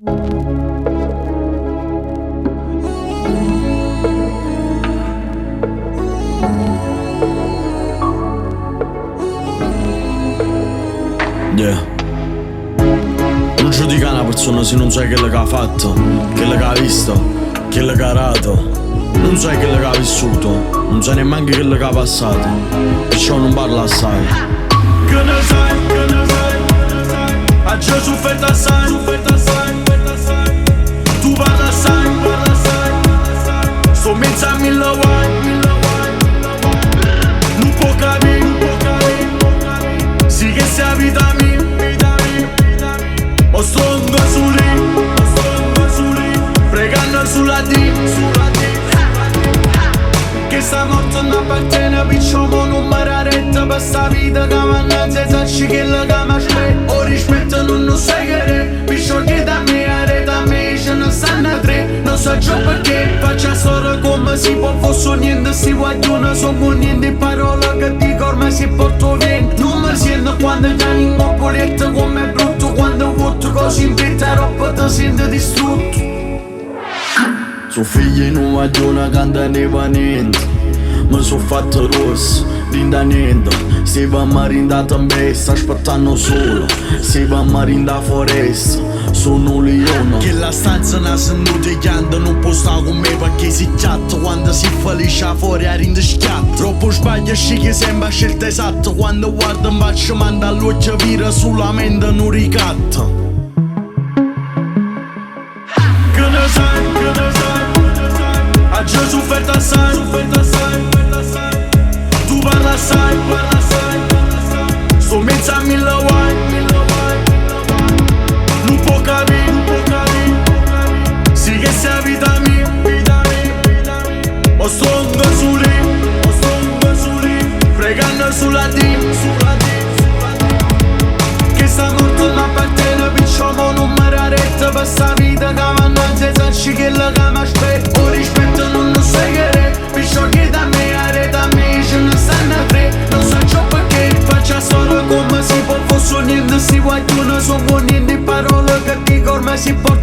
Yeah. Non giudica una persona se non sai quello che ha fatto, quello che ha visto, quello che ha rato. Non sai quello che ha vissuto, non sai nemmeno quello che ha passato, perciò non parla assai. Che ne sai, ha già sofferto assai, tu parla assai, sto mezzo a mille guai, non può capire, sì che sia vita mia, o sto su lì, pregando sulla D, che sta morte non appartiene, picciò mo non mi raretta per sta vita che mannaggia e sacci che la che mi aspetta. O rispetto non sai che re, picciò che da me arreta me ce ne stanno tre. Non so già perché faccia storia come si può, fosse niente si guagliona, sono niente parole che dico ormai si porto vento. Non mi sento quando già in coppoletto come è brutto, quando voto così in vetta roba ti sento distrutto. Suo figlio in una guagliona che non aveva niente, mi so fatto rosso, rinda niente. Stava marindato in bestia, aspettando solo, stava marinda foresta, sono un leone. Che la stanza non sento chiando, non può stare con me perché si chatta. Quando si felice fuori a rinde schiatta, troppo sbaglio che sembra scelta esatta. Quando guarda in faccia manda l'occhio vira, sulla mente non ricatta. Che ne sai, ha già sofferto assai, tu parla assai, sto mezzo a mille guai, non può capire, sì che sia vita mia, o sto su lì, pregando sulla D, che sta morto non appartiene, picciò mo non mi raretta per sta vita che mannaggia e sacci che la che mi aspetta. O rispetto non sai che re, picciò che da me arreta me ce ne stanno tre. Non so ciò perché faccia storia come si può, fosse niente si guagliona, sono niente parole che dico ormai si può.